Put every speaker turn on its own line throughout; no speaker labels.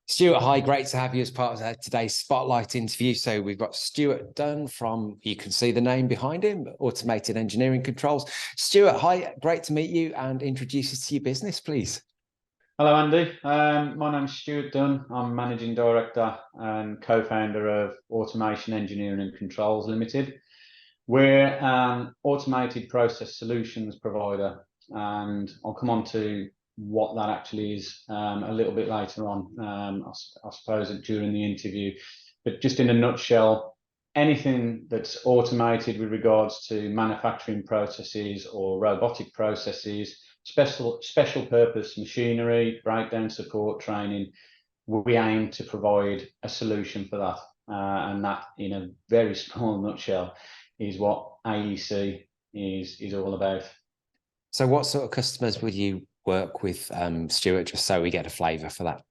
Stuart, hi, great to have you as part of today's Spotlight interview. So we've got Stuart Dunn from, you can see the name behind him, Automated Engineering Controls. Stuart, hi, great to meet you, and introduce us to your business, please.
Hello, Andy. My name's Stuart Dunn. I'm Managing Director and co-founder of Automation Engineering and Controls Limited. We're an automated process solutions provider, and I'll come on to what that actually is a little bit later on, I suppose, during the interview. But just in a nutshell, anything that's automated with regards to manufacturing processes or robotic processes, special purpose machinery, breakdown support, training, we aim to provide a solution for that. And that, in a very small nutshell, is what AEC is all about.
So what sort of customers would you work with, Stuart, just so we get a flavour for that?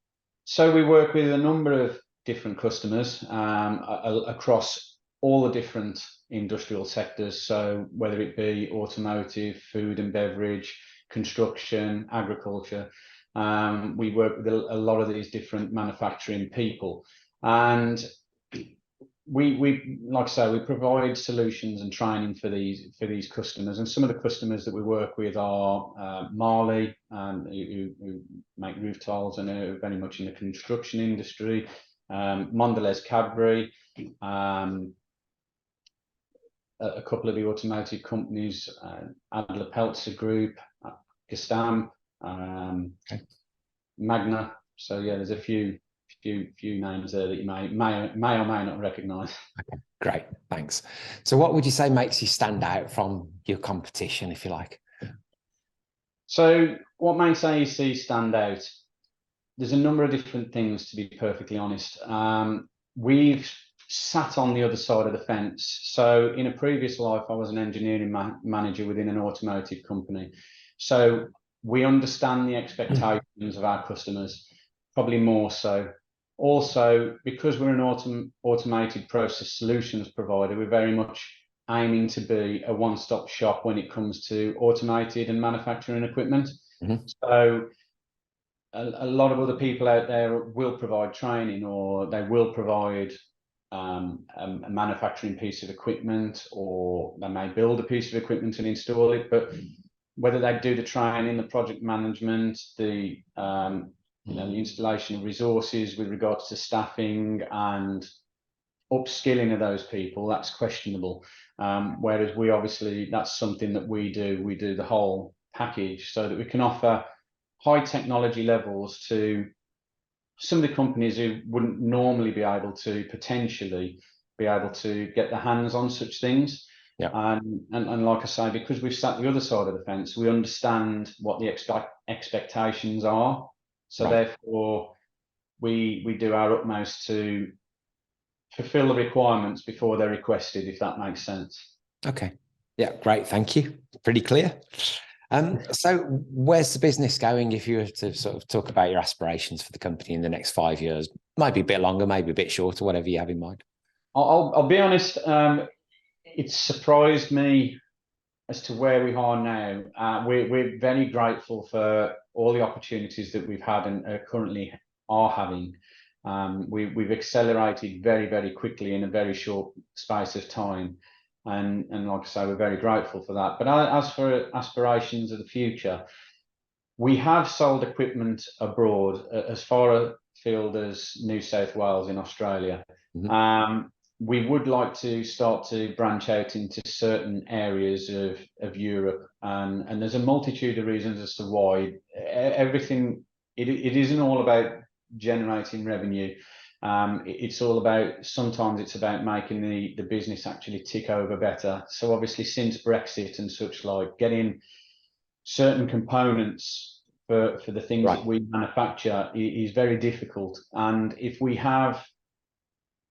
So we work with a number of different customers across all the different industrial sectors. So whether it be automotive, food and beverage, construction, agriculture, we work with a lot of these different manufacturing people. And we like I say, we provide solutions and training for these customers. And some of the customers that we work with are Marley, who make roof tiles and are very much in the construction industry, Mondelez Cadbury, a couple of the automotive companies, Adler Peltzer Group, Gestam, Magna. So yeah, there's a few names there that you may or may not recognise.
Okay, great, thanks. So what would you say makes you stand out from your competition, if you like?
So what makes AEC stand out? There's a number of different things, to be perfectly honest. We've sat on the other side of the fence. So in a previous life, I was an engineering manager within an automotive company. So we understand the expectations of our customers, probably more so. Also, because we're an automated process solutions provider, we're very much aiming to be a one-stop shop when it comes to automated and manufacturing equipment. So a lot of other people out there will provide training, or they will provide a manufacturing piece of equipment, or they may build a piece of equipment and install it. But whether they do the training, the project management, the the installation of resources with regards to staffing and upskilling of those people, that's questionable. Whereas we obviously, that's something that we do the whole package, so that we can offer high technology levels to some of the companies who wouldn't normally be able to potentially be able to get their hands on such things. Yeah. And like I say, because we've sat the other side of the fence, we understand what the expectations are. So therefore, we do our utmost to fulfill the requirements before they're requested, if that makes sense.
Okay. Yeah, great. Thank you. Pretty clear. So where's the business going, if you were to sort of talk about your aspirations for the company in the next 5 years? Maybe a bit longer, maybe a bit shorter, whatever you have in mind.
I'll be honest, it surprised me as to where we are now. We're very grateful for all the opportunities that we've had and currently are having. We've accelerated very, very quickly in a very short space of time. And like I say, we're very grateful for that. But as for aspirations of the future, we have sold equipment abroad, as far afield as New South Wales in Australia. We would like to start to branch out into certain areas of Europe, and there's a multitude of reasons as to why. Everything, it isn't all about generating revenue. It's all about, sometimes it's about making the business actually tick over better. So obviously, since Brexit and such like, getting certain components for the things that we manufacture is very difficult. And if we have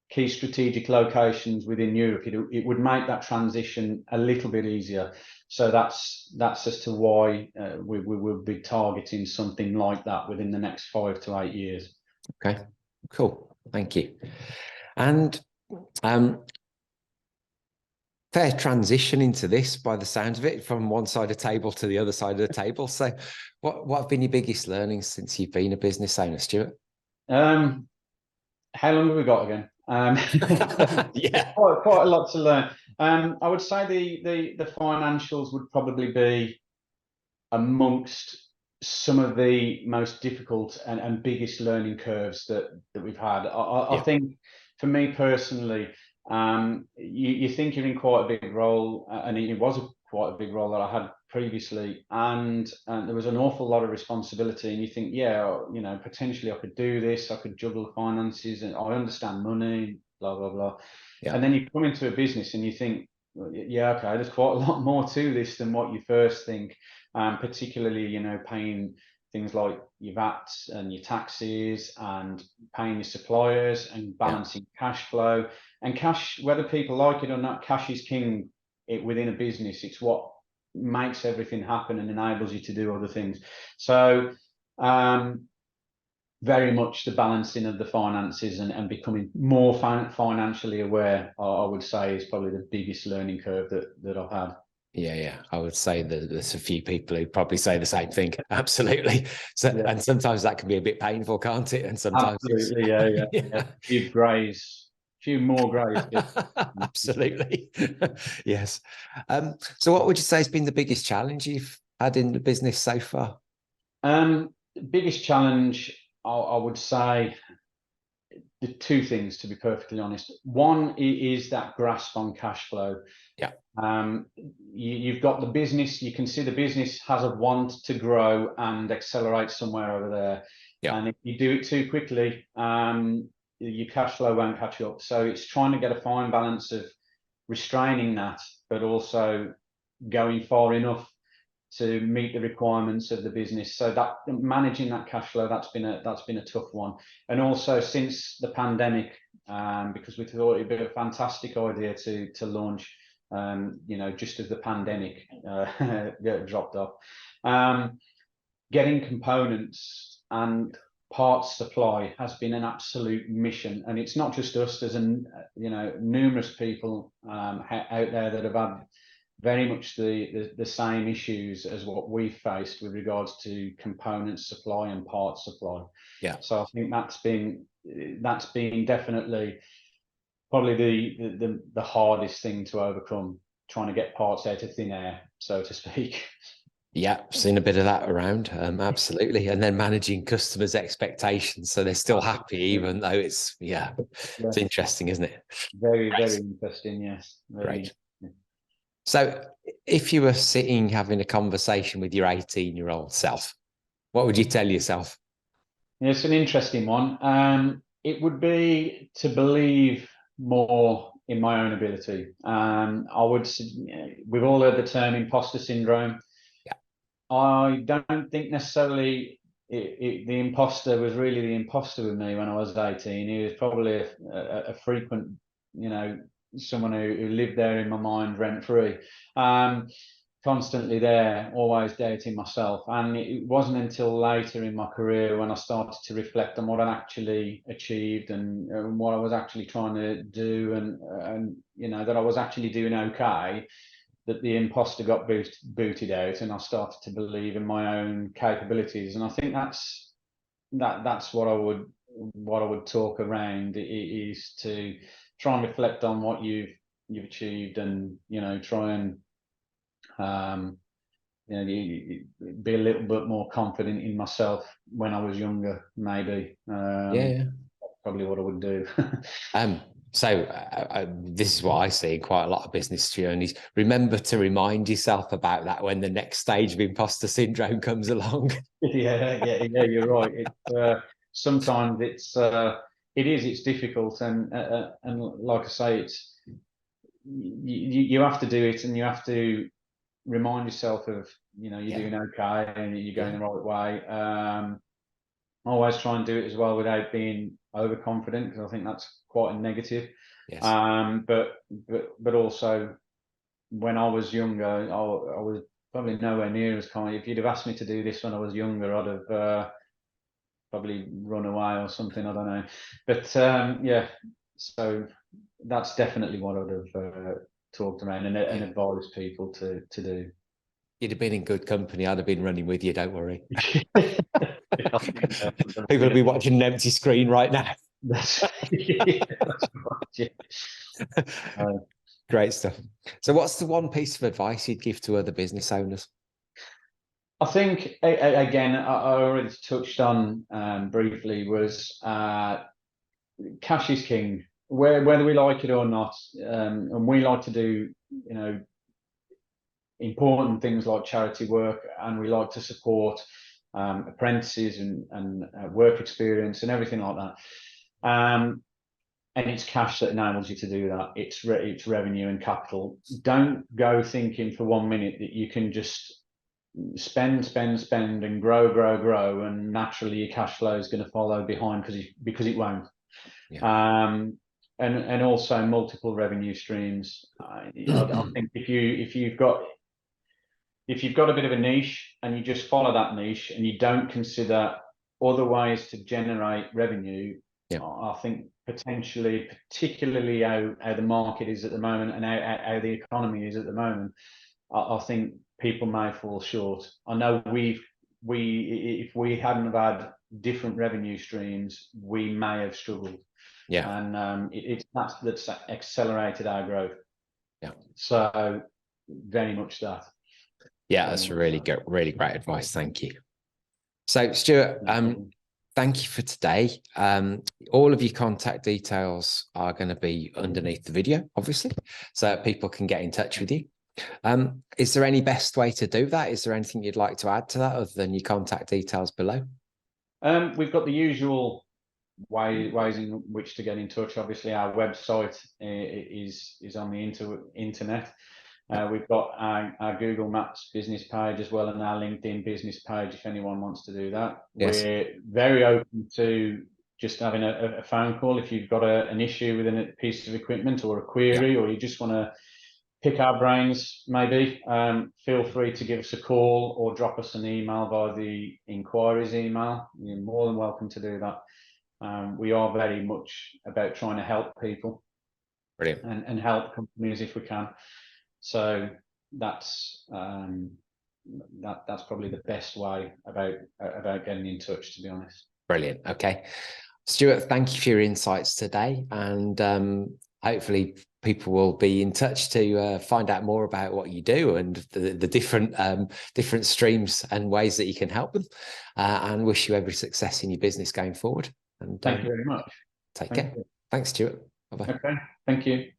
key strategic locations within Europe, it would make that transition a little bit easier. So that's as to why we will be targeting something like that within the next 5 to 8 years.
Okay, cool. Thank you. And fair transition into this, by the sounds of it, from one side of the table to the other side of the table. So what have been your biggest learnings since you've been a business owner, Stuart?
How long have we got again?
Yeah.
Quite a lot to learn. I would say the financials would probably be amongst some of the most difficult and biggest learning curves that we've had. I think for me personally, you think you're in quite a big role, and it was quite a big role that I had previously, and there was an awful lot of responsibility, and you think, yeah, you know, potentially I could do this, I could juggle finances, and I understand money, blah blah blah.
Yeah.
And then you come into a business and you think, yeah, okay, there's quite a lot more to this than what you first think. Particularly, you know, paying things like your VAT and your taxes, and paying your suppliers, and balancing cash flow. And cash, whether people like it or not, cash is king within a business. It's what makes everything happen and enables you to do other things. So very much the balancing of the finances and becoming more financially aware, I would say, is probably the biggest learning curve that I've had.
Yeah, I would say that there's a few people who probably say the same thing. Absolutely. So, and sometimes that can be a bit painful, can't it? And sometimes
absolutely, yeah. A few greys, a few more greys.
Absolutely. Yes. So what would you say has been the biggest challenge you've had in the business so far?
Biggest challenge, I would say, the two things, to be perfectly honest. One is that grasp on cash flow.
Yeah.
You've got the business, you can see the business has a want to grow and accelerate somewhere over there.
Yeah.
And if you do it too quickly, your cash flow won't catch up. So it's trying to get a fine balance of restraining that, but also going far enough to meet the requirements of the business. So that managing that cash flow, that's been a tough one. And also since the pandemic, because we thought it'd be a fantastic idea to launch, you know, just as the pandemic dropped off, getting components and parts supply has been an absolute mission. And it's not just us. There's you know, numerous people out there that have had very much the same issues as what we faced with regards to component supply and parts supply.
Yeah.
So I think that's been definitely probably the hardest thing to overcome, trying to get parts out of thin air, so to speak.
Yeah, seen a bit of that around. Absolutely. And then managing customers' expectations so they're still happy, even though it's it's interesting, isn't it?
Very interesting, yes.
Great. So if you were sitting having a conversation with your 18-year-old self, what would you tell yourself?
Yeah, it's an interesting one. It would be to believe more in my own ability. We've all heard the term imposter syndrome.
Yeah.
I don't think necessarily the imposter was really the imposter with me when I was 18. He was probably a frequent, you know, someone who lived there in my mind rent free. Constantly there, always doubting myself. And it wasn't until later in my career when I started to reflect on what I'd actually achieved and what I was actually trying to do, and you know, that I was actually doing okay, that the imposter got booted out, and I started to believe in my own capabilities. And I think that's what I would talk around, is to try and reflect on what you've achieved, and you know, try and you know, be a little bit more confident in myself when I was younger, maybe. Probably what I would do.
So this is what I see in quite a lot of business journeys. Remember to remind yourself about that when the next stage of imposter syndrome comes along.
Yeah, you're right. Sometimes it's difficult, and like I say, it's you have to do it, and you have to remind yourself of, you know, you're doing okay and you're going the right way. Always try and do it as well without being overconfident, because I think that's quite a negative.
Yes.
But also, when I was younger, I was probably nowhere near as kind. If you'd have asked me to do this when I was younger, I'd have probably run away or something. I don't know. But yeah, so that's definitely what I'd have talked around and advised people to do.
You'd have been in good company. I'd have been running with you. Don't worry. People will be watching an empty screen right now.
That's, yeah, that's right, yeah.
Great stuff. So what's the one piece of advice you'd give to other business owners?
I think, again, I already touched on briefly, was cash is king, whether we like it or not. And we like to do, important things like charity work, and we like to support apprentices and work experience and everything like that. And it's cash that enables you to do that. It's revenue and capital. Don't go thinking for 1 minute that you can just spend and grow, and naturally your cash flow is going to follow behind, because it won't. Yeah. And also multiple revenue streams. I think if you've got a bit of a niche and you just follow that niche and you don't consider other ways to generate revenue, yeah, I think potentially, particularly how the market is at the moment and how the economy is at the moment, I think people may fall short. I know if we hadn't have had different revenue streams, we may have struggled. Yeah, and it's that's accelerated our growth. Yeah, so very much that.
Yeah, that's really good, really great advice. Thank you. So, Stuart, thank you for today. All of your contact details are going to be underneath the video, obviously, so people can get in touch with you. Is there any best way to do that? Is there anything you'd like to add to that other than your contact details below?
We've got the usual ways in which to get in touch. Obviously, our website is on the internet. We've got our Google Maps business page as well, and our LinkedIn business page if anyone wants to do that. Yes. We're very open to just having a phone call if you've got an issue with a piece of equipment or a query, or you just want to pick our brains, maybe. Feel free to give us a call or drop us an email via the inquiries email. You're more than welcome to do that. We are very much about trying to help people. Brilliant. And help companies if we can. So that's probably the best way about getting in touch, to be honest. Brilliant.
Okay, Stuart, thank you for your insights today, and hopefully people will be in touch to find out more about what you do and the different streams and ways that you can help them, and wish you every success in your business going forward. And
thank you very much.
Take care. Thanks, Stuart. Bye-bye.
Okay, thank you.